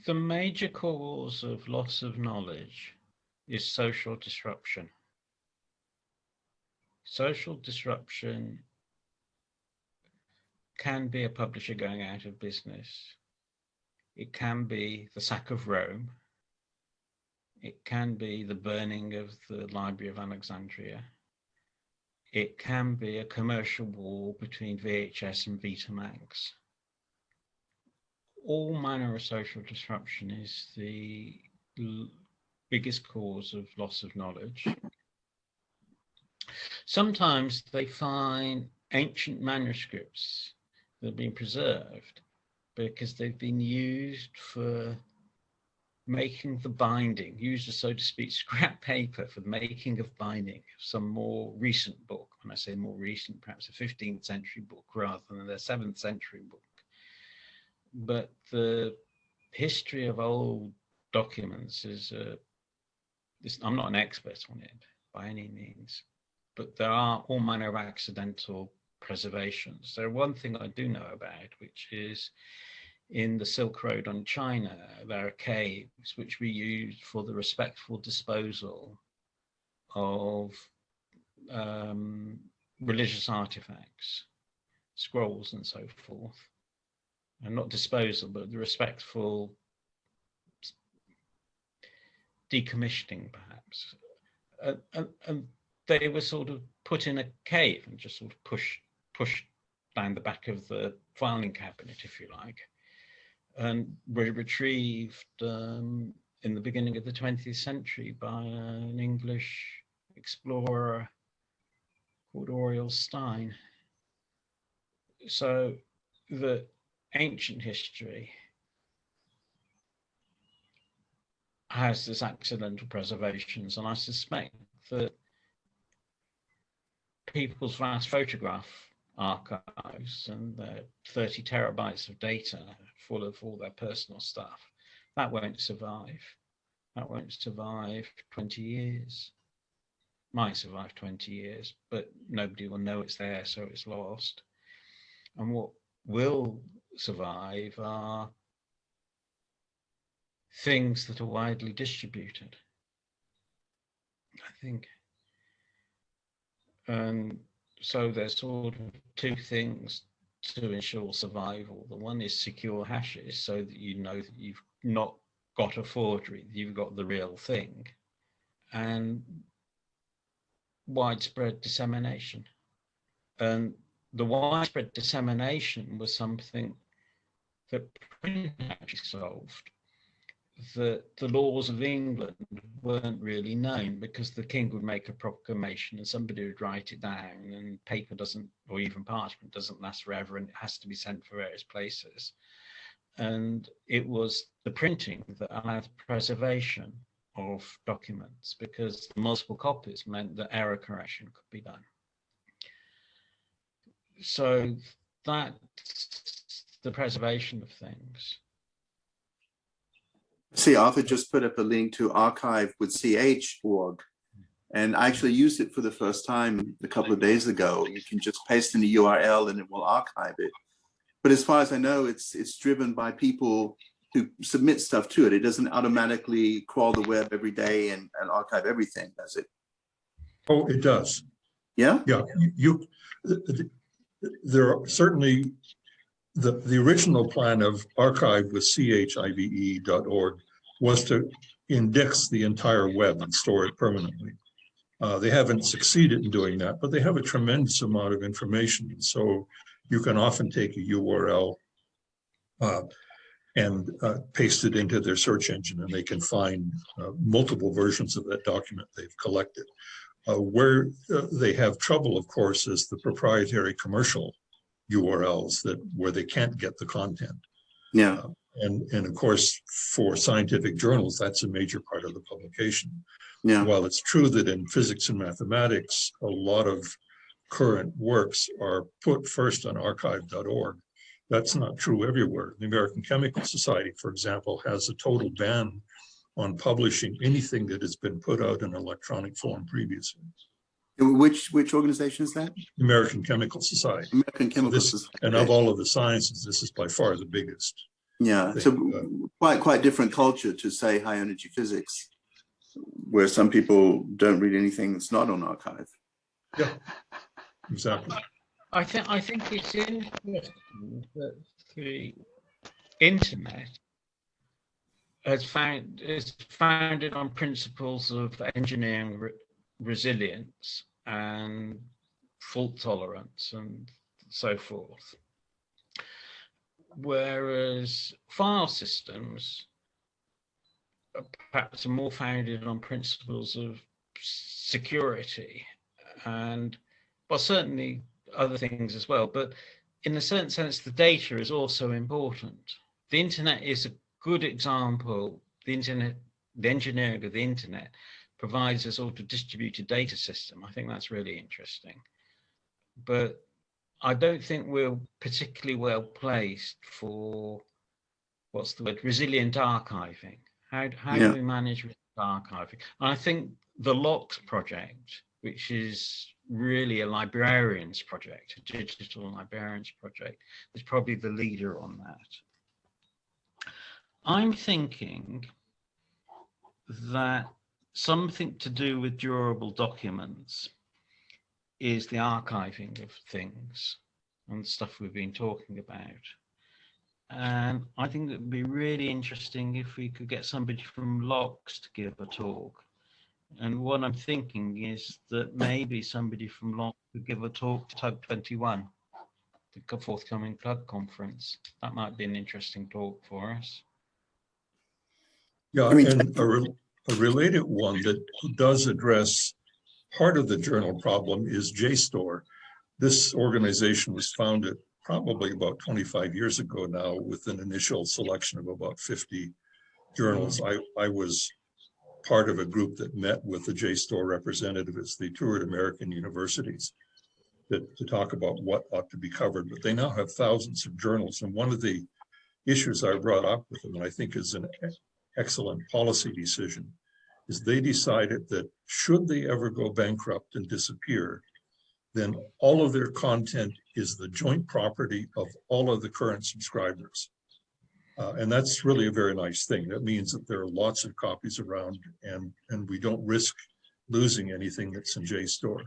The major cause of loss of knowledge is social disruption. Social disruption can be a publisher going out of business. It can be the sack of Rome. It can be the burning of the Library of Alexandria. It can be a commercial war between VHS and Betamax. All manner of social disruption is the biggest cause of loss of knowledge. Sometimes they find ancient manuscripts that have been preserved because they've been used for making the binding, used as, so to speak, scrap paper for the making of binding of some more recent book. When I say more recent, perhaps a 15th century book rather than a 7th century book. But the history of old documents is, I'm not an expert on it by any means, but there are all manner of accidental preservations. There's one thing I do know about, which is in the Silk Road on China, there are caves which we used for the respectful disposal of religious artifacts, scrolls and so forth. And not disposal, but the respectful decommissioning, perhaps. And they were sort of put in a cave and just sort of pushed down the back of the filing cabinet, if you like, and were retrieved in the beginning of the 20th century by an English explorer called Oriel Stein. So the ancient history has this accidental preservations, and I suspect that people's vast photograph archives and their 30 terabytes of data full of all their personal stuff, that won't survive. That won't survive 20 years. Might survive 20 years, but nobody will know it's there, so it's lost. And what will survive are things that are widely distributed, I think. And so there's sort of two things to ensure survival. The one is secure hashes, so that you know that you've not got a forgery, you've got the real thing, and widespread dissemination. And the widespread dissemination was something that printing actually solved. The laws of England weren't really known because the king would make a proclamation and somebody would write it down, and paper doesn't, or even parchment doesn't last forever, and it has to be sent for various places. And it was the printing that allowed preservation of documents, because multiple copies meant that error correction could be done. So that's the preservation of things. See, Arthur just put up a link to archive.ch.org, and I actually used it for the first time a couple of days ago. You can just paste in the URL and it will archive it. But as far as I know, it's driven by people who submit stuff to it. It doesn't automatically crawl the web every day and archive everything, does it? Oh, it does. Yeah? Yeah, there are certainly the original plan of archive.ch.org was to index the entire web and store it permanently. They haven't succeeded in doing that, but they have a tremendous amount of information. So you can often take a URL and paste it into their search engine, and they can find multiple versions of that document they've collected. Where they have trouble, of course, is the proprietary commercial URLs where they can't get the content. Yeah. And of course, for scientific journals, that's a major part of the publication. Yeah. While it's true that in physics and mathematics, a lot of current works are put first on archive.org, that's not true everywhere. The American Chemical Society, for example, has a total ban on publishing anything that has been put out in electronic form previously. Which organization is that? American Chemical Society. American Chemical Society. And of all of the sciences, this is by far the biggest. Yeah, They, so quite different culture to say high energy physics, where some people don't read anything that's not on archive. yeah, exactly. I think it's interesting that the internet is founded on principles of engineering resilience and fault tolerance and so forth. Whereas file systems are perhaps more founded on principles of security and, well, certainly other things as well. But in a certain sense, the data is also important. The internet is a good example. The engineering of the internet provides a sort of distributed data system. I think that's really interesting. But I don't think we're particularly well placed for, what's the word, resilient archiving. How do we manage archiving? And I think the LOCKSS project, which is really a librarian's project, a digital librarian's project, is probably the leader on that. I'm thinking that something to do with durable documents is the archiving of things and stuff we've been talking about. And I think it would be really interesting if we could get somebody from LOCKSS to give a talk. And what I'm thinking is that maybe somebody from LOCKSS could give a talk to TUG 21, the forthcoming TUG conference. That might be an interesting talk for us. Yeah, I mean, and a related one that does address part of the journal problem is JSTOR. This organization was founded probably about 25 years ago now with an initial selection of about 50 journals. I was part of a group that met with the JSTOR representatives. They toured American universities to talk about what ought to be covered, but they now have thousands of journals. And one of the issues I brought up with them, and I think is an excellent policy decision, is they decided that should they ever go bankrupt and disappear, then all of their content is the joint property of all of the current subscribers. And that's really a very nice thing. That means that there are lots of copies around and we don't risk losing anything that's in JSTOR.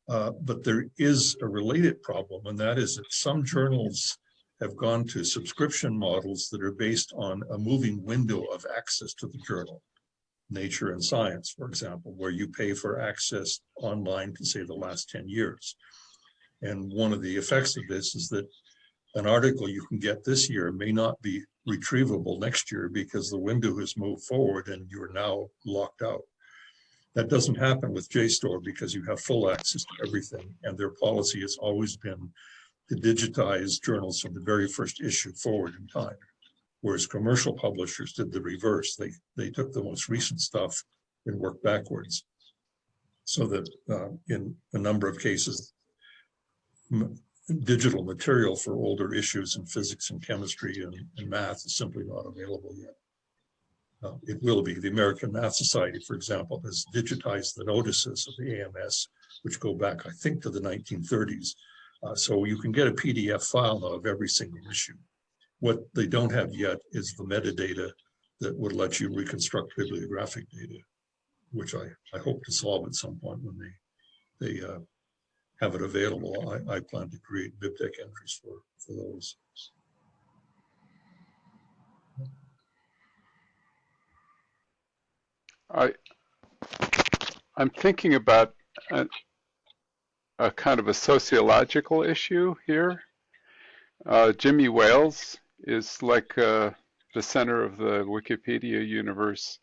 But there is a related problem, and that is that some journals have gone to subscription models that are based on a moving window of access to the journal. Nature and Science, for example, where you pay for access online to say the last 10 years. And one of the effects of this is that an article you can get this year may not be retrievable next year because the window has moved forward and you're now locked out. That doesn't happen with JSTOR because you have full access to everything, and their policy has always been to digitize journals from the very first issue forward in time. Whereas commercial publishers did the reverse. They took the most recent stuff and worked backwards. So that in a number of cases, digital material for older issues in physics and chemistry and math is simply not available yet. It will be. The American Math Society, for example, has digitized the notices of the AMS, which go back, I think, to the 1930s. So you can get a PDF file now of every single issue. What they don't have yet is the metadata that would let you reconstruct bibliographic data, which I hope to solve at some point when they have it available. I plan to create BibTeX entries for those. I'm thinking about a kind of a sociological issue here. Jimmy Wales is like the center of the Wikipedia universe,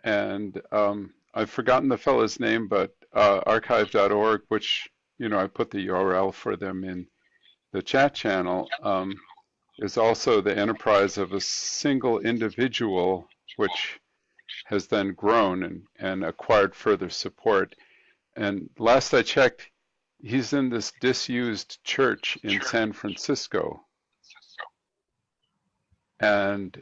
and I've forgotten the fellow's name, but archive.org, which, you know, I put the URL for them in the chat channel, is also the enterprise of a single individual, which has then grown and acquired further support. And last I checked, he's in this disused church in San Francisco. And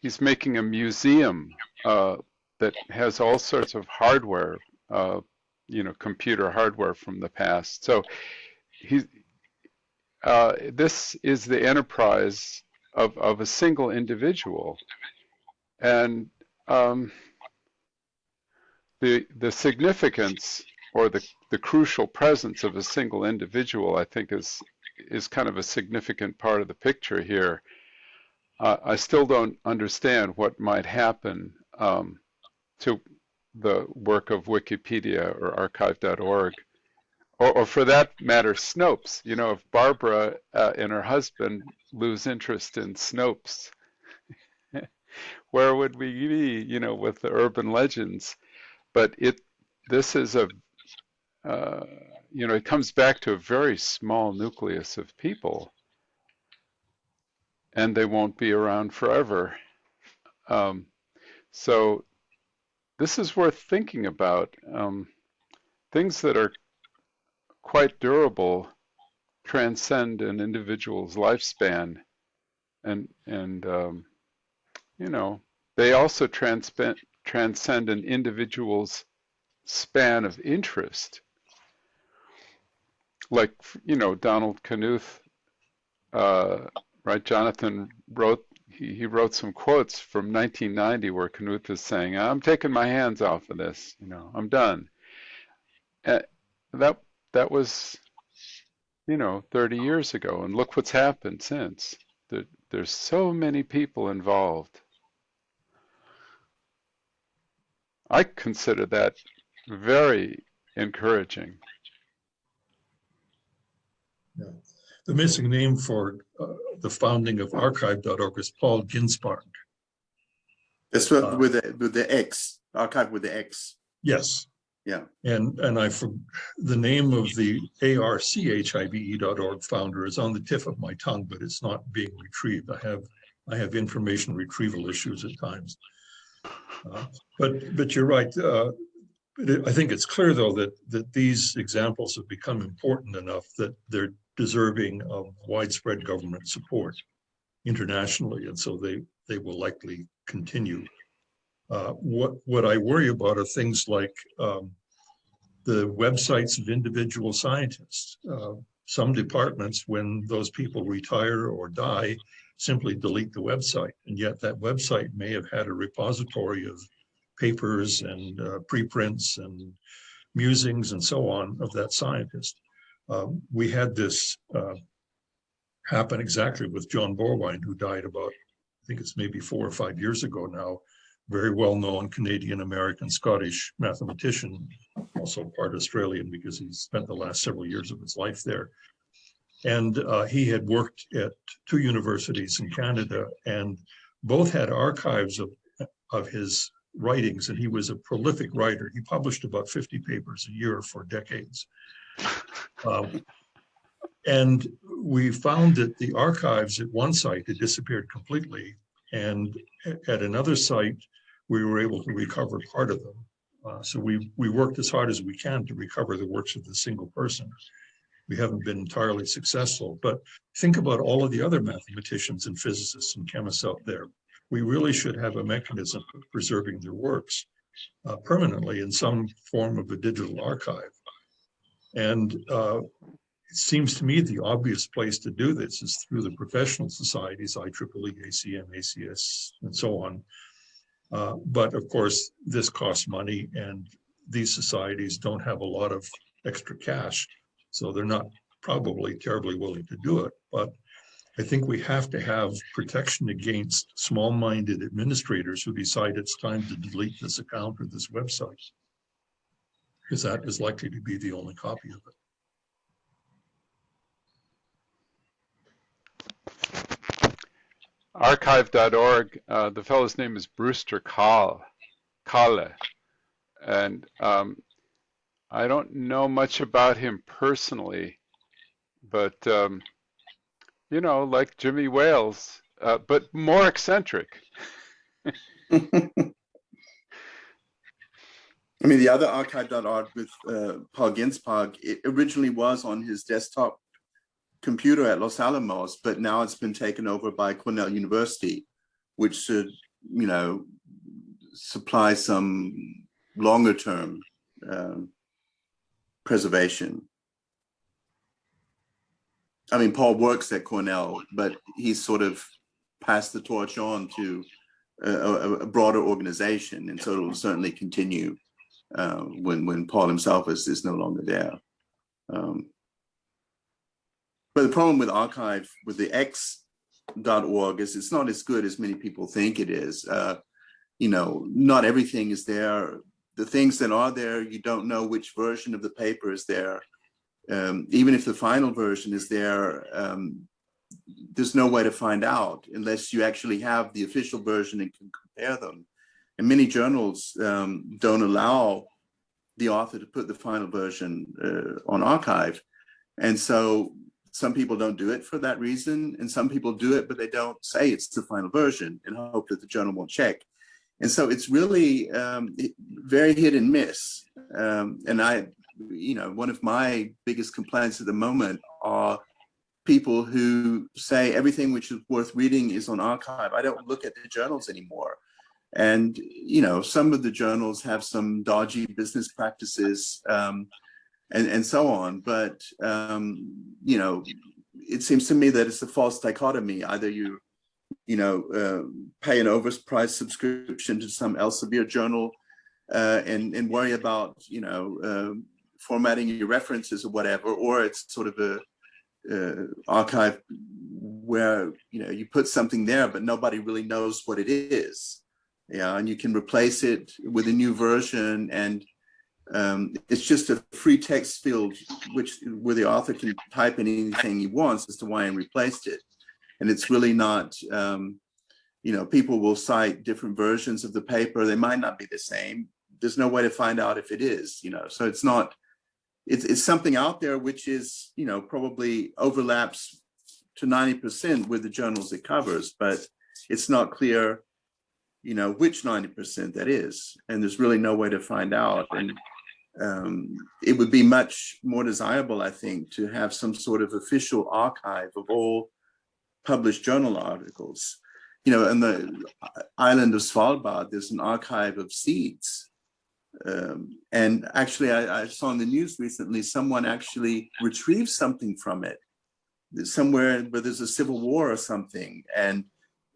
he's making a museum that has all sorts of hardware, you know, computer hardware from the past. So this is the enterprise of a single individual. And the significance or the crucial presence of a single individual, I think, is kind of a significant part of the picture here. I still don't understand what might happen to the work of Wikipedia or archive.org, or for that matter, Snopes. You know, if Barbara and her husband lose interest in Snopes, where would we be, you know, with the urban legends? But this is a, you know, it comes back to a very small nucleus of people, and they won't be around forever. So this is worth thinking about. Things that are quite durable transcend an individual's lifespan, and you know, they also transcend an individual's span of interest. Like, you know, Donald Knuth, right? Jonathan wrote, he wrote some quotes from 1990 where Knuth is saying, "I'm taking my hands off of this, you know, I'm done." That was, you know, 30 years ago, and look what's happened since. There's so many people involved. I consider that very encouraging. Yeah. The missing name for the founding of archive.org is Paul Ginsparg. That's what with the X, archive with the X. Yes. Yeah. And the name of the archive.org founder is on the tip of my tongue, but it's not being retrieved. I have information retrieval issues at times. But you're right. I think it's clear, though, that these examples have become important enough that they're deserving of widespread government support internationally, and so they will likely continue. What I worry about are things like the websites of individual scientists. Some departments, when those people retire or die, simply delete the website, and yet that website may have had a repository of papers and preprints and musings and so on of that scientist. We had this happen exactly with John Borwein, who died about, I think it's maybe 4 or 5 years ago now, very well-known Canadian-American Scottish mathematician, also part Australian because he spent the last several years of his life there. And he had worked at 2 universities in Canada, and both had archives of his writings, and he was a prolific writer. He published about 50 papers a year for decades. And we found that the archives at one site had disappeared completely, and at another site, we were able to recover part of them. So we worked as hard as we can to recover the works of the single person. We haven't been entirely successful, but think about all of the other mathematicians and physicists and chemists out there. We really should have a mechanism for preserving their works permanently in some form of a digital archive. And it seems to me the obvious place to do this is through the professional societies, IEEE, ACM, ACS, and so on. But of course, this costs money, and these societies don't have a lot of extra cash, so they're not probably terribly willing to do it. But I think we have to have protection against small-minded administrators who decide it's time to delete this account or this website, because that is likely to be the only copy of it. Archive.org, the fellow's name is Brewster Kahle, and I don't know much about him personally, but you know, like Jimmy Wales, but more eccentric. I mean, the other archive.org with Paul Ginsparg, it originally was on his desktop computer at Los Alamos, but now it's been taken over by Cornell University, which should, you know, supply some longer term preservation. I mean, Paul works at Cornell, but he's sort of passed the torch on to a broader organization, and so it will certainly continue when Paul himself is no longer there. But the problem with archive, with the X.org, is it's not as good as many people think it is. You know, not everything is there. The things that are there, you don't know which version of the paper is there. Even if the final version is there, there's no way to find out unless you actually have the official version and can compare them. And many journals don't allow the author to put the final version on archive. And so some people don't do it for that reason, and some people do it, but they don't say it's the final version and hope that the journal won't check. And so it's really very hit and miss. And you know, one of my biggest complaints at the moment are people who say everything which is worth reading is on archive. I don't look at the journals anymore. And, you know, some of the journals have some dodgy business practices and so on. But, you know, it seems to me that it's a false dichotomy. Either you pay an overpriced subscription to some Elsevier journal and worry about, you know, formatting your references or whatever, or it's sort of a archive where, you know, you put something there, but nobody really knows what it is. Yeah, and you can replace it with a new version, and it's just a free text field where the author can type in anything he wants as to why he replaced it. And it's really not, you know, people will cite different versions of the paper. They might not be the same. There's no way to find out if it is, you know, so it's not, it's something out there which is, you know, probably overlaps to 90% with the journals it covers, but it's not clear, you know, which 90% that is. And there's really no way to find out. And it would be much more desirable, I think, to have some sort of official archive of all published journal articles. You know, on the island of Svalbard, there's an archive of seeds. And actually, I saw in the news recently, someone actually retrieved something from it, somewhere where there's a civil war or something. And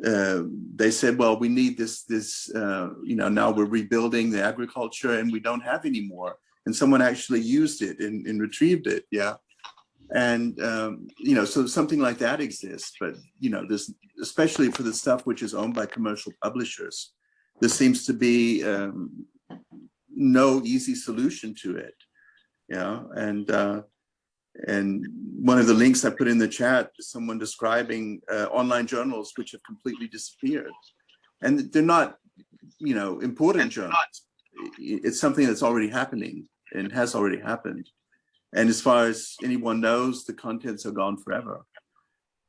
they said, well, we need this, you know, now we're rebuilding the agriculture and we don't have any more. And someone actually used it and retrieved it, yeah. And, you know, so something like that exists, but, you know, this, especially for the stuff which is owned by commercial publishers, there seems to be no easy solution to it, yeah. And one of the links I put in the chat is someone describing online journals which have completely disappeared. And they're not, you know, important journals. It's something that's already happening and has already happened. And as far as anyone knows, the contents are gone forever.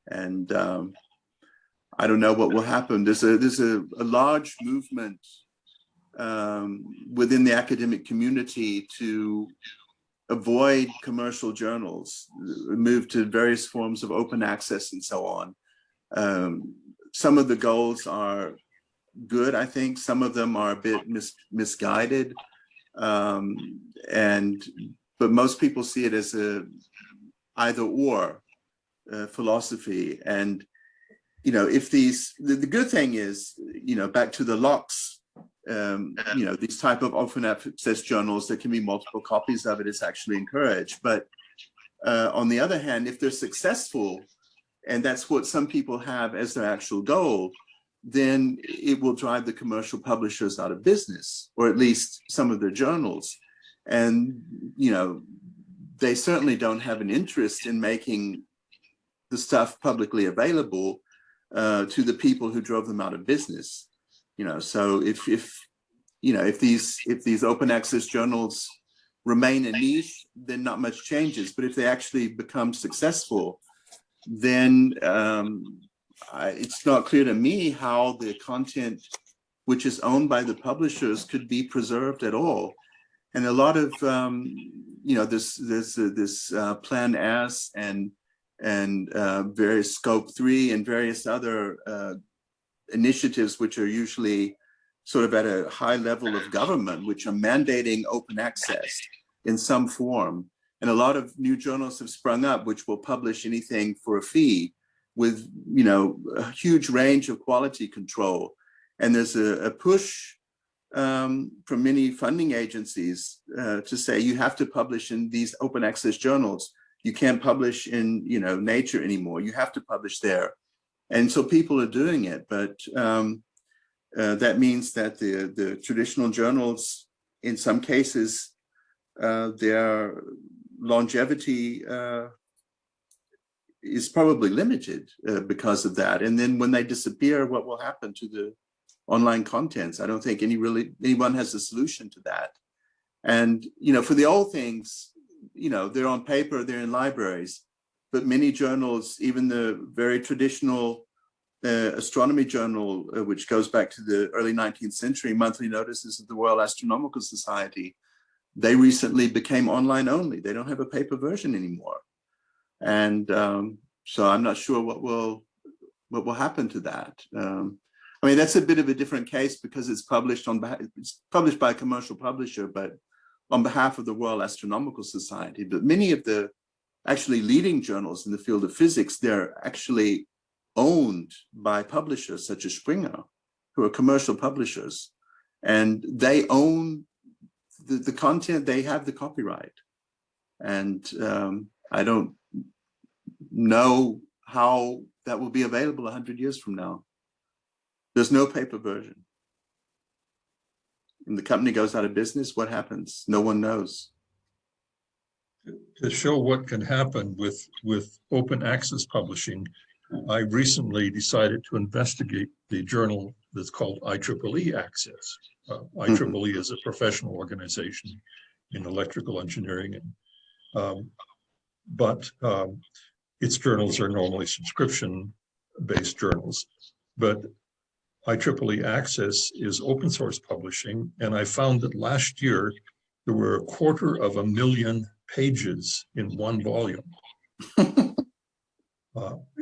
And I don't know what will happen. There's a large movement within the academic community to avoid commercial journals, move to various forms of open access and so on. Some of the goals are good, I think. Some of them are a bit misguided. But most people see it as a either or philosophy. And, you know, if these, the good thing is, you know, back to the Locke's, you know, these type of open access journals, there can be multiple copies of it, it's actually encouraged. But on the other hand, if they're successful, and that's what some people have as their actual goal, then it will drive the commercial publishers out of business, or at least some of their journals. And, you know, they certainly don't have an interest in making the stuff publicly available to the people who drove them out of business. You know, so if these open access journals remain a niche, then not much changes. But if they actually become successful, then it's not clear to me how the content which is owned by the publishers could be preserved at all. And a lot of, you know, this Plan S and various Scope 3 and various other initiatives, which are usually sort of at a high level of government, which are mandating open access in some form. And a lot of new journals have sprung up, which will publish anything for a fee with, you know, a huge range of quality control. And there's a push from many funding agencies to say you have to publish in these open access journals. You can't publish in, you know, Nature anymore. You have to publish there. And so people are doing it, but that means that the traditional journals, in some cases, their longevity is probably limited because of that. And then when they disappear, what will happen to the online contents? I don't think anyone has a solution to that. And, you know, for the old things, you know, they're on paper, they're in libraries, but many journals, even the very traditional astronomy journal, which goes back to the early 19th century, Monthly Notices of the Royal Astronomical Society, they recently became online only. They don't have a paper version anymore. And so I'm not sure what will happen to that. I mean, that's a bit of a different case because it's published by a commercial publisher, but on behalf of the Royal Astronomical Society. But many of the actually leading journals in the field of physics, they're actually owned by publishers such as Springer, who are commercial publishers, and they own the content. They have the copyright, and I don't know how that will be available 100 years from now. There's no paper version. And the company goes out of business, what happens? No one knows. To show what can happen with open access publishing, I recently decided to investigate the journal that's called IEEE Access. IEEE is a professional organization in electrical engineering, but its journals are normally subscription-based journals. But IEEE Access is open source publishing, and I found that last year there were 250,000 pages in one volume.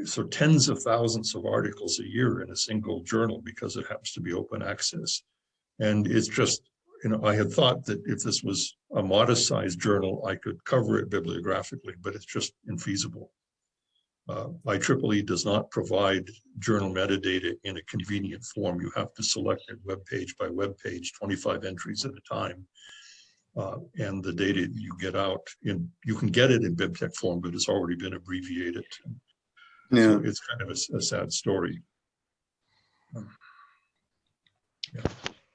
So tens of thousands of articles a year in a single journal because it happens to be open access. And it's just, you know, I had thought that if this was a modest sized journal, I could cover it bibliographically, but it's just infeasible. IEEE does not provide journal metadata in a convenient form. You have to select it web page by web page, 25 entries at a time. And the data you get out, you can get it in BibTeX form, but it's already been abbreviated. Yeah. So it's kind of a sad story. Yeah.